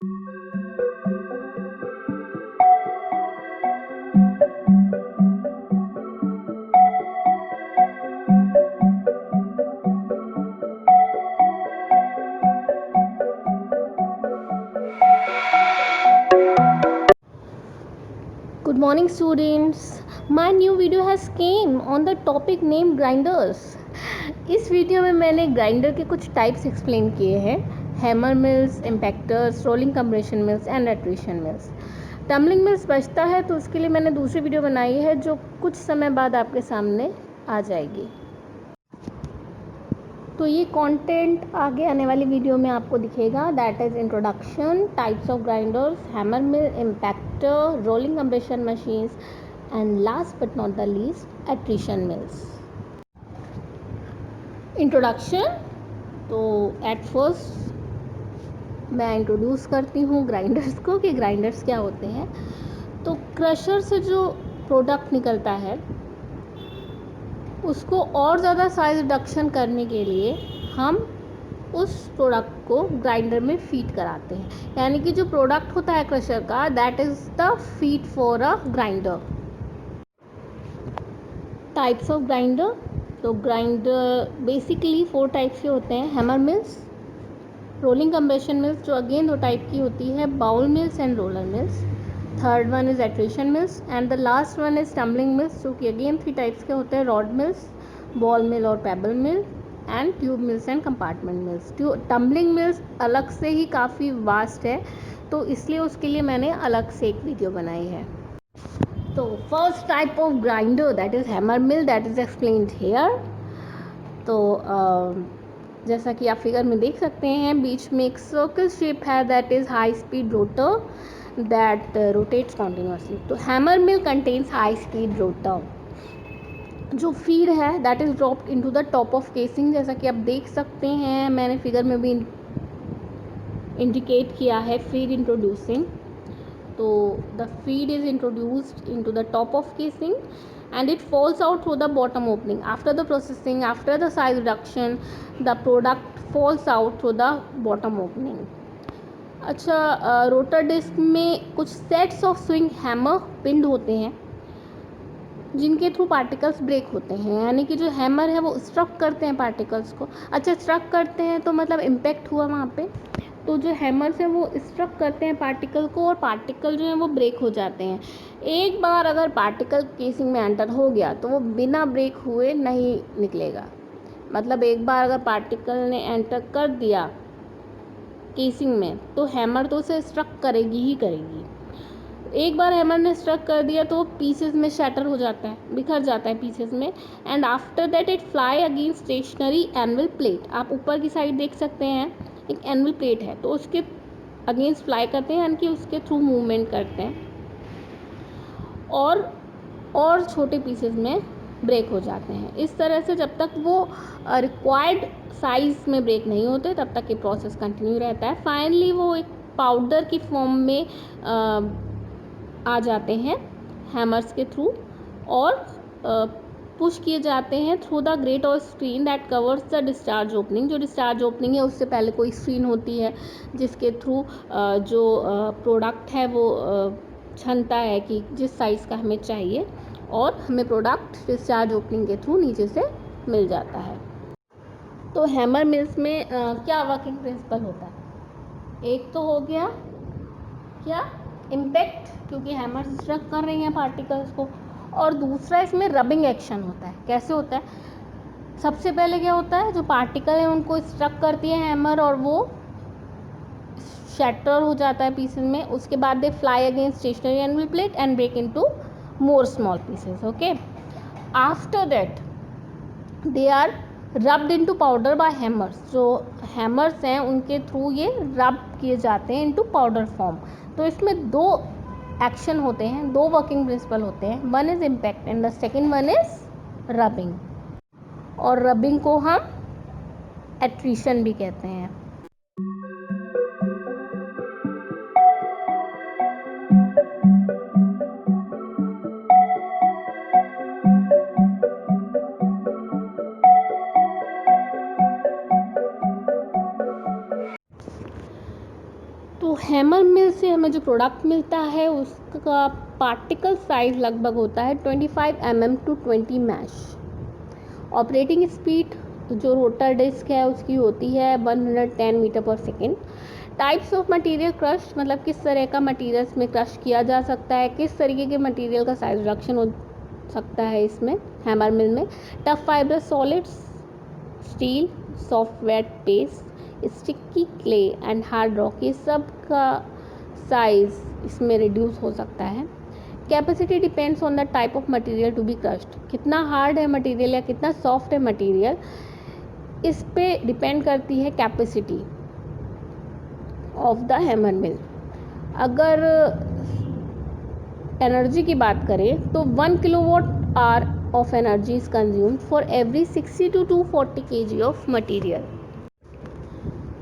Good morning students. My new video has came on the topic named grinders. इस video में मैंने grinder के कुछ टाइप्स एक्सप्लेन किए हैं। Hammer mills, impactors, rolling compression mills and attrition mills. Tumbling mills बचता है तो उसके लिए मैंने दूसरी वीडियो बनाई है जो कुछ समय बाद आपके सामने आ जाएगी। तो ये कंटेंट आगे आने वाली वीडियो में आपको दिखेगा। That is introduction, types of grinders, hammer mill, impactor, rolling compression machines and last but not the least attrition mills. Introduction. तो एट फर्स्ट मैं इंट्रोड्यूस करती हूँ ग्राइंडर्स को कि ग्राइंडर्स क्या होते हैं। तो क्रशर से जो प्रोडक्ट निकलता है उसको और ज़्यादा साइज रिडक्शन करने के लिए हम उस प्रोडक्ट को ग्राइंडर में फीड कराते हैं। यानी कि जो प्रोडक्ट होता है क्रशर का, that is the feed for a grinder. Types of grinder. तो ग्राइंडर बेसिकली 4 टाइप्स के होते हैं। Hammer mills, rolling compression mills जो अगेन 2 टाइप की होती है, bowl mills and roller mills. Third one is attrition mills and the last one is tumbling mills जो कि अगेन 3 टाइप्स के होते हैं, रॉड मिल्स, बॉल मिल और payable mill and tube mills and compartment mills. Tumbling mills अलग से ही काफ़ी vast है तो इसलिए उसके लिए मैंने अलग से एक वीडियो बनाई है। तो first type of grinder that is hammer mill, that is explained here. तो जैसा कि आप फिगर में देख सकते हैं, बीच में एक सर्कल शेप है, that is high speed rotor that rotates continuously. तो hammer mill contains high speed rotor. जो फीड है that is dropped into the top of casing, जैसा कि आप देख सकते हैं, मैंने फिगर में भी इंडिकेट किया है फीड इंट्रोड्यूसिंग। तो the feed is introduced into the top of casing and it falls out through the bottom opening. After the processing, after the size reduction, the product falls out through the bottom opening. अच्छा, rotor disc में कुछ sets of swing hammer पिंड होते हैं जिनके through particles break होते हैं। यानी कि जो हैमर है वो स्ट्रक करते हैं पार्टिकल्स को। अच्छा, स्ट्रक करते हैं तो मतलब इम्पैक्ट हुआ वहाँ पे, तो जो हैमर्स हैं वो स्ट्रक करते हैं पार्टिकल को और पार्टिकल जो है वो ब्रेक हो जाते हैं। एक बार अगर पार्टिकल केसिंग में एंटर हो गया तो वो बिना ब्रेक हुए नहीं निकलेगा। मतलब एक बार अगर पार्टिकल ने एंटर कर दिया केसिंग में तो हैमर तो उसे स्ट्रक करेगी ही करेगी। एक बार हैमर ने स्ट्रक कर दिया तो पीसेस में शैटर हो जाता है, बिखर जाता है पीसेस में। And after that it fly against stationary anvil plate. आप ऊपर की साइड देख सकते हैं एक एनवल प्लेट है, तो उसके अगेंस्ट फ्लाई करते हैं, यानी कि उसके थ्रू मूवमेंट करते हैं और छोटे पीसेस में ब्रेक हो जाते हैं। इस तरह से जब तक वो रिक्वायर्ड साइज में ब्रेक नहीं होते तब तक ये प्रोसेस कंटिन्यू रहता है। फाइनली वो एक पाउडर की फॉर्म में आ जाते हैं हैमर्स के थ्रू और पुश किए जाते हैं through the great or screen that covers the discharge opening. जो डिस्चार्ज ओपनिंग है उससे पहले कोई स्क्रीन होती है जिसके थ्रू जो प्रोडक्ट है वो छनता है कि जिस साइज़ का हमें चाहिए और हमें प्रोडक्ट डिस्चार्ज ओपनिंग के थ्रू नीचे से मिल जाता है। तो हैमर मिल्स में क्या वर्किंग प्रिंसिपल होता है? एक तो हो गया क्या, इम्पैक्ट, क्योंकि हैमर स्ट्रक कर रही हैं पार्टिकल्स को, और दूसरा इसमें रबिंग एक्शन होता है। कैसे होता है? सबसे पहले क्या होता है, जो पार्टिकल है उनको स्ट्रक करती है हैमर और वो शैटर हो जाता है पीसेस में। उसके बाद they fly against stationary anvil plate and break into more small pieces. Okay, after that they are rubbed into powder by hammers. जो हैमर्स हैं उनके थ्रू ये रब किए जाते हैं इनटू पाउडर फॉर्म। तो इसमें 2 एक्शन होते हैं, 2 वर्किंग प्रिंसिपल होते हैं। One is impact and the second one is rubbing, और रबिंग को हम एट्रिशन भी कहते हैं। तो हैमर मिल से हमें जो प्रोडक्ट मिलता है उसका पार्टिकल साइज लगभग होता है 25 mm to 20 mesh. Operating speed जो रोटर डिस्क है उसकी होती है 110 metre per second. Types of material crush, मतलब किस तरह का मटेरियल इसमें क्रश किया जा सकता है, किस तरीके के मटेरियल का साइज रिडक्शन हो सकता है इसमें हैमर मिल में। Tough fibre solids, steel, soft wet paste, sticky clay and hard rock, ये सब का साइज इसमें रिड्यूस हो सकता है। Capacity depends on the type of material to be crushed, कितना हार्ड है मटेरियल या कितना सॉफ्ट है मटेरियल, इस पे डिपेंड करती है capacity of the hammer mill. अगर एनर्जी की बात करें तो 1 kilowatt hour of energy is consumed for every 60 to 240 kg of material.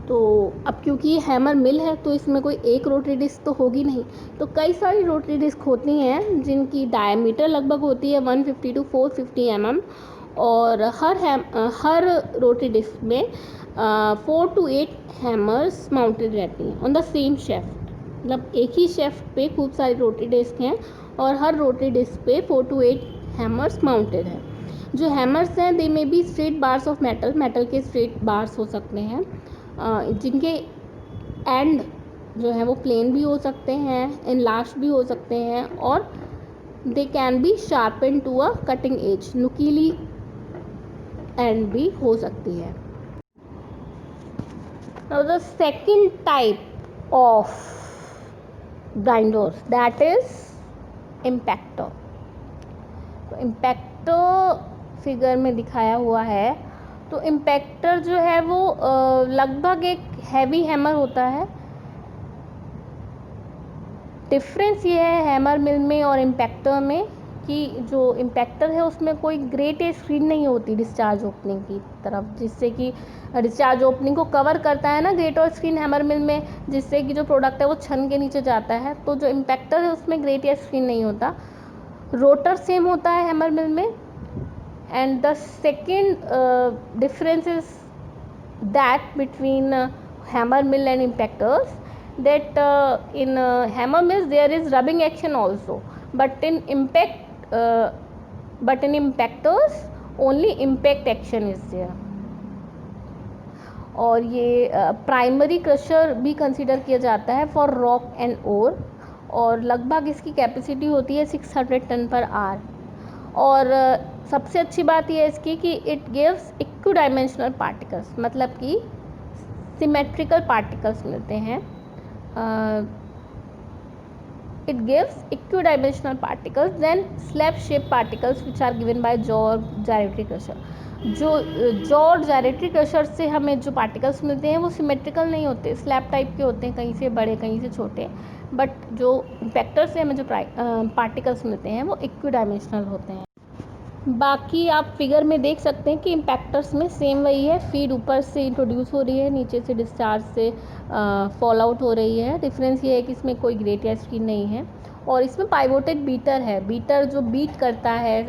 तो अब क्योंकि ये हैमर मिल है तो इसमें कोई एक रोटरी डिस्क तो होगी नहीं, तो कई सारी रोटरी डिस्क होती हैं जिनकी डायमीटर लगभग होती है 150 to 450 mm, और हर रोटरी डिस्क में 4 to 8 हैमर्स माउंटेड रहती हैं ऑन द सेम शेफ्ट। मतलब एक ही शेफ्ट पे खूब सारी रोटरी डिस्क हैं और हर रोटरी डिस्क पे 4 to 8 हैमर्स माउंटेड हैं। जो हैमर्स हैं they may be straight bars of metal के स्ट्रेट बार्स हो सकते हैं, जिनके एंड जो है वो प्लेन भी हो सकते हैं, इनलार्ज भी हो सकते हैं, और they can be sharpen to a cutting edge, नुकीली एंड भी हो सकती है। Now the second type of grinders that is impactor. तो इम्पैक्टर फिगर में दिखाया हुआ है। तो इम्पैक्टर जो है वो लगभग एक हैवी हैमर होता है। डिफरेंस ये है हैमर मिल में और इम्पैक्टर में कि जो इम्पैक्टर है उसमें कोई ग्रेट एज स्क्रीन नहीं होती डिस्चार्ज ओपनिंग की तरफ, जिससे कि डिस्चार्ज ओपनिंग को कवर करता है ना great or screen hammer mill में, जिससे कि जो प्रोडक्ट है वो छन के नीचे जाता है। तो जो इम्पैक्टर है उसमें ग्रेट एज स्क्रीन नहीं होता। रोटर सेम होता है हैमर मिल में। And the second difference is that between hammer mill and impactors, that in hammer mills there is rubbing action also, but in impactors only impact action is there। और ये primary crusher भी consider किया जाता है for rock and or, और लगभग इसकी capacity होती है 600 टन पर आवर। और सबसे अच्छी बात यह है इसकी कि it gives equidimensional particles, मतलब कि सिमेट्रिकल पार्टिकल्स मिलते हैं। It gives equidimensional particles then slab shape particles which are given by jaw और जायरेटरी क्रशर। जो जॉ और जायरेटरी क्रशर से हमें जो पार्टिकल्स मिलते हैं वो सिमेट्रिकल नहीं होते, स्लैब टाइप के होते हैं, कहीं से बड़े कहीं से छोटे। बट जो इम्पैक्टर से हमें जो पार्टिकल्स मिलते हैं वो इक्वी डायमेंशनल होते हैं। बाकी आप फिगर में देख सकते हैं कि इम्पैक्टर्स में सेम वही है, फीड ऊपर से इंट्रोड्यूस हो रही है, नीचे से डिस्चार्ज से फॉल आउट हो रही है। डिफरेंस ये है कि इसमें कोई ग्रेट या स्क्रीन नहीं है, और इसमें पाइवोटेड बीटर है। बीटर जो बीट करता है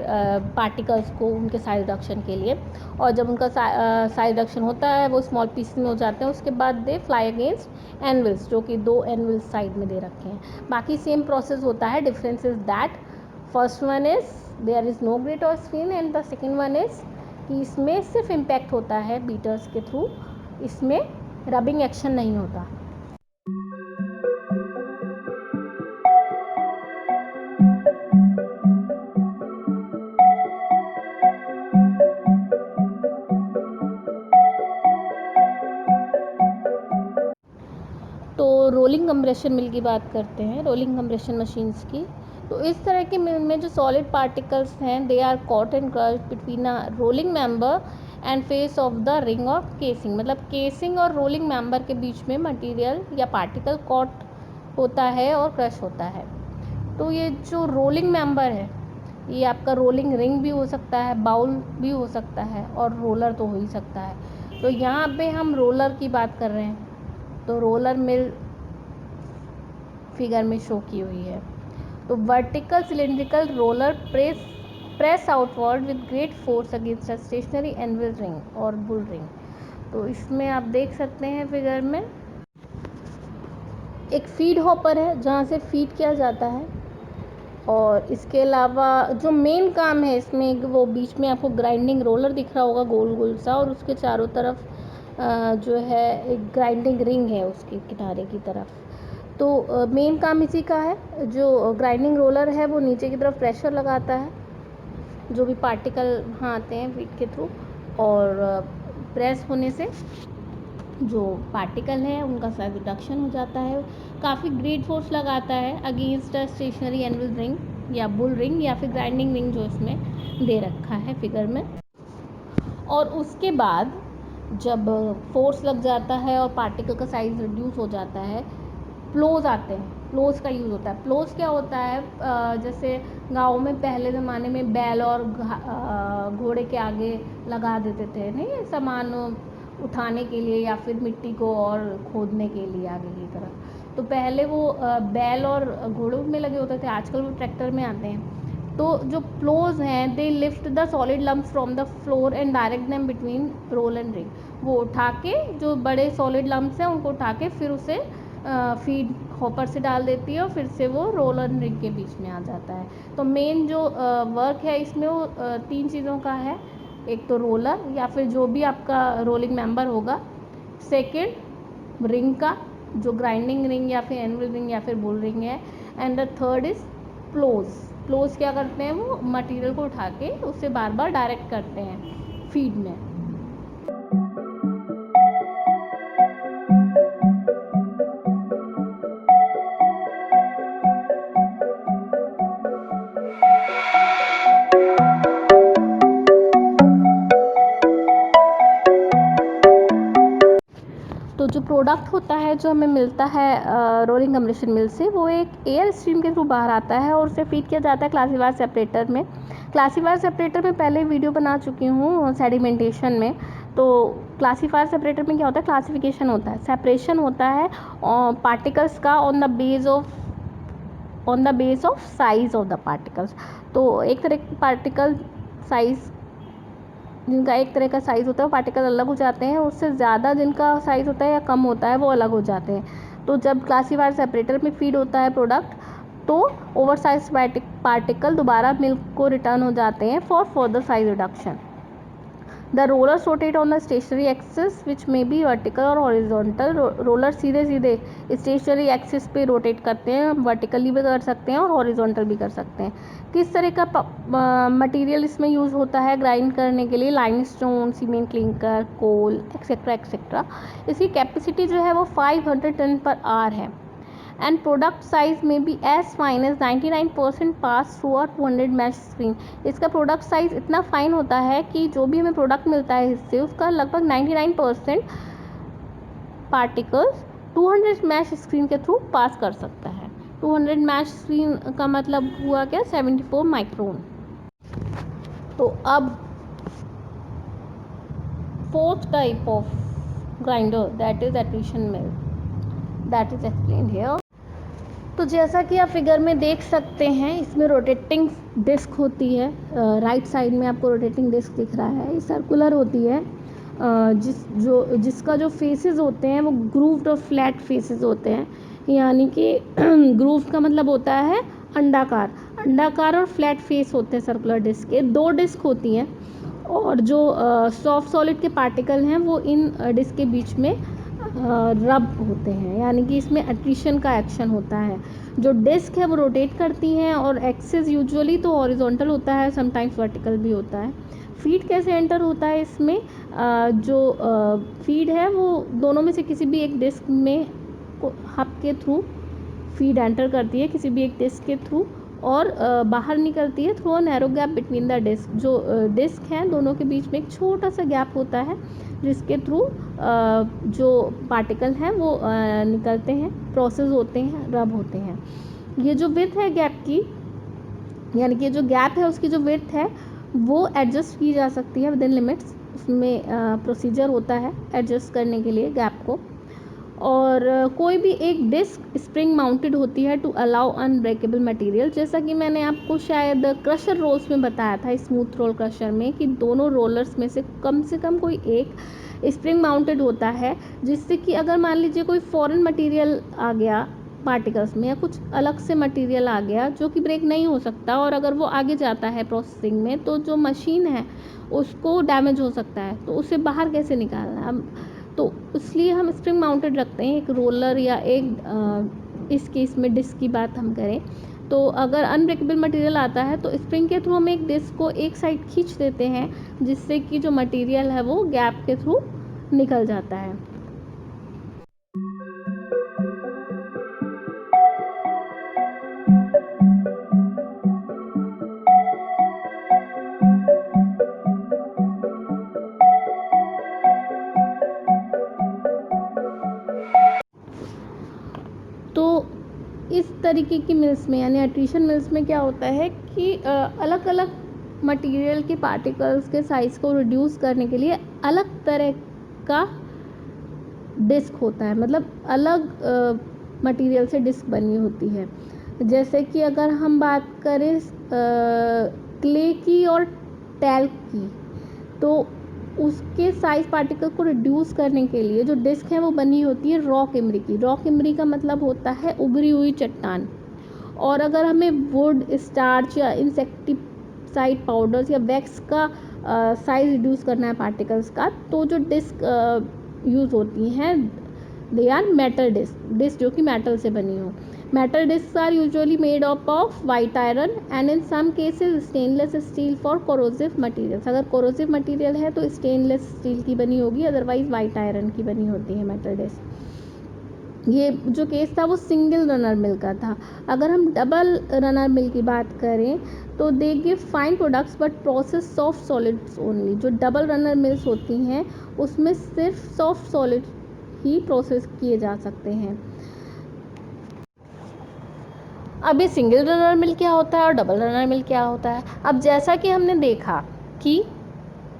पार्टिकल्स को उनके साइज रिडक्शन के लिए, और जब उनका साइज रिडक्शन होता है वो स्मॉल पीसेस में हो जाते हैं, उसके बाद दे फ्लाई अगेंस्ट एनविल्स, जो कि 2 एनविल्स साइड में दे रखे हैं। बाकी सेम प्रोसेस होता है। Difference is that first one is there is no grate or screen, and the second one is कि इसमें सिर्फ इम्पैक्ट होता है बीटर्स के थ्रू, इसमें रबिंग एक्शन नहीं होता। तो रोलिंग कंप्रेशन मिल की बात करते हैं, रोलिंग कंप्रेशन मशीन्स की। तो इस तरह के मिल में जो सॉलिड पार्टिकल्स हैं they are caught and crushed between a rolling member and face of the ring of casing. मतलब केसिंग और रोलिंग मेंबर के बीच में मटेरियल या पार्टिकल कॉट होता है और क्रश होता है। तो ये जो रोलिंग मेंबर है ये आपका रोलिंग रिंग भी हो सकता है, बाउल भी हो सकता है, और रोलर तो हो ही सकता है। तो यहाँ पे हम रोलर की बात कर रहे हैं, तो रोलर मिल फिगर में शो की हुई है। तो vertical cylindrical roller press outward with great force against a stationary anvil ring और बुल रिंग। तो इसमें आप देख सकते हैं फिगर में एक फीड हॉपर है जहाँ से फीड किया जाता है। और इसके अलावा जो मेन काम है इसमें, वो बीच में आपको ग्राइंडिंग रोलर दिख रहा होगा गोल गोल सा, और उसके चारों तरफ जो है एक ग्राइंडिंग रिंग है उसके किनारे की तरफ। तो मेन काम इसी का है। जो ग्राइंडिंग रोलर है वो नीचे की तरफ प्रेशर लगाता है जो भी पार्टिकल वहाँ आते हैं फीड के थ्रू, और प्रेस होने से जो पार्टिकल है उनका साइज रिडक्शन हो जाता है। काफ़ी ग्रेट फोर्स लगाता है against a stationary anvil ring या बुल रिंग या फिर ग्राइंडिंग रिंग जो इसमें दे रखा है फिगर में। और उसके बाद जब फोर्स लग जाता है और पार्टिकल का साइज रिड्यूस हो जाता है, प्लोज आते हैं। प्लोज का यूज़ होता है। प्लोज क्या होता है, जैसे गाँव में पहले ज़माने में बैल और घोड़े के आगे लगा देते थे नहीं, सामान उठाने के लिए या फिर मिट्टी को और खोदने के लिए आगे की तरफ। तो पहले वो बैल और घोड़ों में लगे होते थे, आजकल वो ट्रैक्टर में आते हैं। तो जो प्लोज हैं they lift the solid lumps from the floor and direct them between roll and ring. वो उठा के जो बड़े सॉलिड लम्प्स हैं उनको उठा के फिर उसे फीड हॉपर से डाल देती है और फिर से वो रोल एंड रिंग के बीच में आ जाता है। तो मेन जो वर्क है इसमें वो 3 चीज़ों का है। एक तो रोलर या फिर जो भी आपका रोलिंग मेंबर होगा, सेकंड रिंग का जो ग्राइंडिंग रिंग या फिर एनविल रिंग या फिर बुल रिंग है, एंड द थर्ड इज़ प्लोज। प्लोज क्या करते हैं, वो मटेरियल को उठा के उससे बार बार डायरेक्ट करते हैं फीड में। तो जो प्रोडक्ट होता है जो हमें मिलता है रोलिंग कंप्रेशन मिल से, वो एक एयर स्ट्रीम के थ्रू बाहर आता है और उसे फीड किया जाता है क्लासीफायर सेपरेटर में। क्लासीफायर सेपरेटर में पहले वीडियो बना चुकी हूँ सेडिमेंटेशन में। तो क्लासीफायर सेपरेटर में क्या होता है, क्लासिफिकेशन होता है, सेपरेशन होता है पार्टिकल्स का on the base of size of the particles. तो एक तरह की पार्टिकल साइज, जिनका एक तरह का साइज़ होता है वो पार्टिकल अलग हो जाते हैं, उससे ज़्यादा जिनका साइज़ होता है या कम होता है वो अलग हो जाते हैं। तो जब क्लासीफायर सेपरेटर में फीड होता है प्रोडक्ट, तो ओवर साइज पार्टिकल दोबारा मिल्क को रिटर्न हो जाते हैं for further size reduction. The rollers rotate on the stationary axis which may be vertical और हॉरिजॉन्टल। रोलर सीधे सीधे स्टेशनरी एक्सिस पे रोटेट करते हैं, वर्टिकली भी कर सकते हैं और हॉरिजॉन्टल भी कर सकते हैं। किस तरह का मटेरियल इसमें यूज़ होता है ग्राइंड करने के लिए, limestone, cement clinker, coal etcetera etcetera. इसकी कैपेसिटी जो है वो 500 टन पर आवर है। End product size may be as fine as 99% pass through a 200 mesh screen. इसका प्रोडक्ट साइज इतना फाइन होता है कि जो भी हमें प्रोडक्ट मिलता है इससे उसका लगभग 99% पार्टिकल्स 200 मैश स्क्रीन के थ्रू पास कर सकता है। 200 मैश स्क्रीन का मतलब हुआ क्या, 74 माइक्रोन। तो अब fourth type of grinder that is attrition mill, that is explained here. तो जैसा कि आप फिगर में देख सकते हैं, इसमें रोटेटिंग डिस्क होती है। राइट साइड में आपको रोटेटिंग डिस्क दिख रहा है, ये सर्कुलर होती है। जिसका जो फेसेस होते हैं वो ग्रूव्ड और फ्लैट फेसेस होते हैं, यानी कि ग्रूव्ड का मतलब होता है अंडाकार और फ्लैट फेस होते हैं सर्कुलर डिस्क के। 2 डिस्क होती हैं और जो सॉफ्ट सॉलिड के पार्टिकल हैं वो इन डिस्क के बीच में रब होते हैं, यानी कि इसमें एट्रिशन का एक्शन होता है। जो डिस्क है वो रोटेट करती हैं और एक्सिस यूजुअली तो हॉरिजॉन्टल होता है, समटाइम्स वर्टिकल भी होता है। फीड कैसे एंटर होता है इसमें, जो फीड है वो दोनों में से किसी भी एक डिस्क में हब के थ्रू फीड एंटर करती है, किसी भी एक डिस्क के थ्रू, और बाहर निकलती है through a narrow gap between the disc. जो डिस्क हैं दोनों के बीच में एक छोटा सा गैप होता है जिसके थ्रू जो पार्टिकल हैं वो निकलते हैं, प्रोसेस होते हैं, रब होते हैं। ये जो विड्थ है गैप की, यानी कि जो गैप है उसकी जो विड्थ है वो एडजस्ट की जा सकती है विद इन लिमिट्स। उसमें प्रोसीजर होता है एडजस्ट करने के लिए गैप को। और कोई भी एक डिस्क स्प्रिंग माउंटेड होती है टू अलाउ अनब्रेकेबल मटेरियल। जैसा कि मैंने आपको शायद क्रशर रोल्स में बताया था, स्मूथ रोल क्रशर में, कि दोनों रोलर्स में से कम कोई एक स्प्रिंग माउंटेड होता है, जिससे कि अगर मान लीजिए कोई फॉरेन मटेरियल आ गया पार्टिकल्स में या कुछ अलग से मटेरियल आ गया जो कि ब्रेक नहीं हो सकता, और अगर वो आगे जाता है प्रोसेसिंग में तो जो मशीन है उसको डैमेज हो सकता है, तो उसे बाहर कैसे निकालना है हम, तो इसलिए हम स्प्रिंग माउंटेड रखते हैं एक रोलर या एक इस केस में डिस्क की बात हम करें तो अगर अनब्रेकेबल मटेरियल आता है तो स्प्रिंग के थ्रू हम एक डिस्क को एक साइड खींच देते हैं, जिससे कि जो मटेरियल है वो गैप के थ्रू निकल जाता है। तो इस तरीके की मिल्स में यानी एट्रीशन मिल्स में क्या होता है कि अलग अलग मटेरियल के पार्टिकल्स के साइज़ को रिड्यूस करने के लिए अलग तरह का डिस्क होता है, मतलब अलग मटेरियल से डिस्क बनी होती है। जैसे कि अगर हम बात करें क्ले की और टैल्क की, तो उसके साइज पार्टिकल को रिड्यूस करने के लिए जो डिस्क है वो बनी होती है रॉक इमरी की। रॉक इमरी का मतलब होता है उभरी हुई चट्टान। और अगर हमें वुड, स्टार्च या इंसेक्टिसाइड पाउडर्स या वैक्स का साइज रिड्यूस करना है पार्टिकल्स का, तो जो डिस्क यूज़ होती हैं दे आर मेटल डिस्क जो कि मेटल से बनी हो। Metal disc are usually made up of white iron and in some cases stainless steel for corrosive materials. अगर कोरोसिव मटेरियल है तो स्टेनलेस स्टील की बनी होगी, अदरवाइज वाइट आयरन की बनी होती है मेटल डिस्क। ये जो केस था वो सिंगल रनर मिल का था। अगर हम डबल रनर मिल की बात करें तो they give fine products but process soft solids only. जो डबल रनर मिल्स होती हैं उसमें सिर्फ सॉफ्ट सॉलिड ही प्रोसेस किए जा सकते हैं। अब ये सिंगल रनर मिल क्या होता है और डबल रनर मिल क्या होता है। अब जैसा कि हमने देखा कि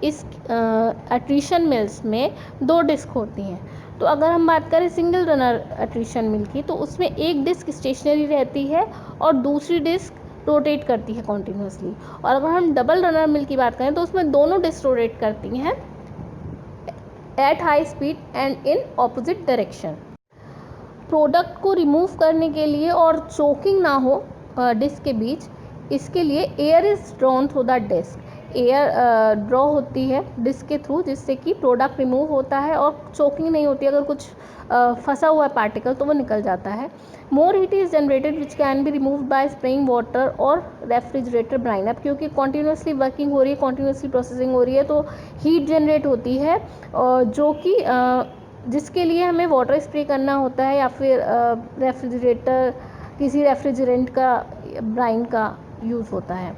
इस एट्रीशन मिल्स में दो डिस्क होती हैं, तो अगर हम बात करें सिंगल रनर एट्रीशन मिल की तो उसमें एक डिस्क स्टेशनरी रहती है और दूसरी डिस्क रोटेट करती है कॉन्टीन्यूसली। और अगर हम डबल रनर मिल की बात करें तो उसमें दोनों डिस्क रोटेट करती हैं at high speed and in opposite direction. Product को रिमूव करने के लिए और चोकिंग ना हो डिस्क के बीच, इसके लिए air is drawn through the disc. Air draw होती है डिस्क के थ्रू, जिससे कि प्रोडक्ट रिमूव होता है और चोकिंग नहीं होती। अगर कुछ फंसा हुआ है पार्टिकल तो वो निकल जाता है। More heat is generated which can be removed by spraying water और रेफ्रिजरेटर ब्राइन। अब क्योंकि कॉन्टीन्यूसली वर्किंग हो रही है, कॉन्टीन्यूसली प्रोसेसिंग हो रही है, तो हीट जनरेट होती है जो कि जिसके लिए हमें वाटर स्प्रे करना होता है या फिर रेफ्रिजरेटर किसी रेफ्रिजरेंट का ब्राइन का यूज़ होता है।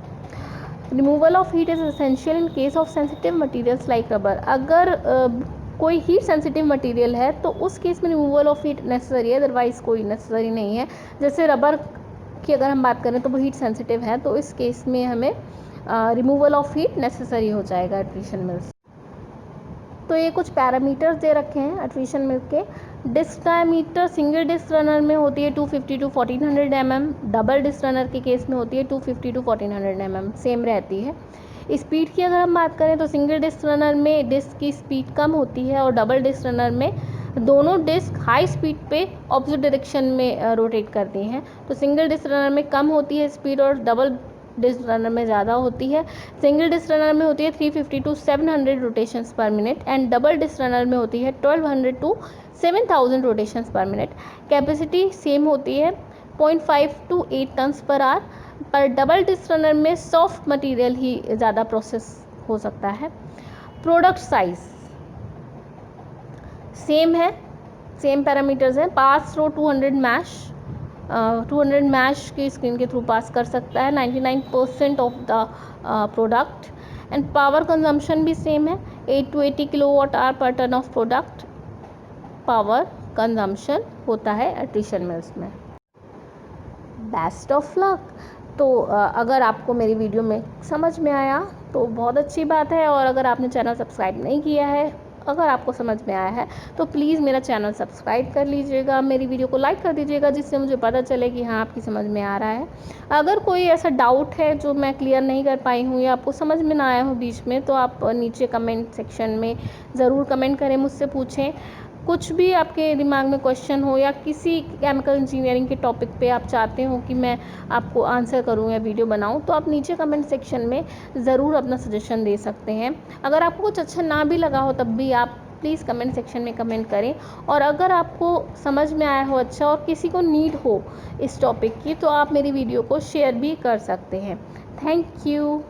Removal of heat is essential in case of sensitive materials like rubber. अगर कोई हीट सेंसिटिव मटेरियल है तो उस केस में रिमूवल ऑफ हीट नेसेसरी है, अदरवाइज़ कोई नेसेसरी नहीं है। जैसे रबर की अगर हम बात करें तो वो हीट सेंसिटिव है, तो इस केस में हमें रिमूवल ऑफ हीट नेसेसरी हो जाएगा एट्रीशन मिल्स। तो ये कुछ पैरामीटर्स दे रखे हैं एट्रीशन मिल के। Disc diameter single disc runner में होती है 250 to 1400 mm, double disc runner के केस में होती है 250 to 1400 mm, सेम रहती है। स्पीड की अगर हम बात करें तो सिंगल डिस्क रनर में डिस्क की स्पीड कम होती है और डबल डिस्क रनर में दोनों डिस्क हाई स्पीड पे ऑपोजिट डायरेक्शन में रोटेट करती हैं। तो सिंगल डिस्क रनर में कम होती है स्पीड और डबल डिस्क रनर में ज़्यादा होती है। सिंगल डिस्क रनर में होती है 350 to 700 rotations per minute and double disc runner में होती है 1200 to 7000 rotations per minute. Capacity same होती है 0.5 to 8 टन्स पर आवर, पर डबल डिस्क रनर में सॉफ्ट मटेरियल ही ज़्यादा प्रोसेस हो सकता है। प्रोडक्ट साइज सेम है, सेम पैरामीटर्स हैं। पास थ्रू 200 मैश की स्क्रीन के थ्रू पास कर सकता है 99% of the product. And power consumption भी सेम है, 8 to 80 kilowatt hour per ton of product power consumption होता है एट्रीशन मिल्स में। Best of luck. तो अगर आपको मेरी वीडियो में समझ में आया तो बहुत अच्छी बात है, और अगर आपने चैनल सब्सक्राइब नहीं किया है, अगर आपको समझ में आया है तो प्लीज़ मेरा चैनल सब्सक्राइब कर लीजिएगा, मेरी वीडियो को लाइक कर दीजिएगा, जिससे मुझे पता चले कि हाँ आपकी समझ में आ रहा है। अगर कोई ऐसा डाउट है जो मैं क्लियर नहीं कर पाई हूँ या आपको समझ में ना आया हो बीच में, तो आप नीचे कमेंट सेक्शन में ज़रूर कमेंट करें, मुझसे पूछें। कुछ भी आपके दिमाग में क्वेश्चन हो या किसी केमिकल इंजीनियरिंग के टॉपिक पे आप चाहते हो कि मैं आपको आंसर करूं या वीडियो बनाऊं, तो आप नीचे कमेंट सेक्शन में ज़रूर अपना सजेशन दे सकते हैं। अगर आपको कुछ अच्छा ना भी लगा हो तब भी आप प्लीज़ कमेंट सेक्शन में कमेंट करें। और अगर आपको समझ में आया हो अच्छा और किसी को नीड हो इस टॉपिक की, तो आप मेरी वीडियो को शेयर भी कर सकते हैं। Thank you.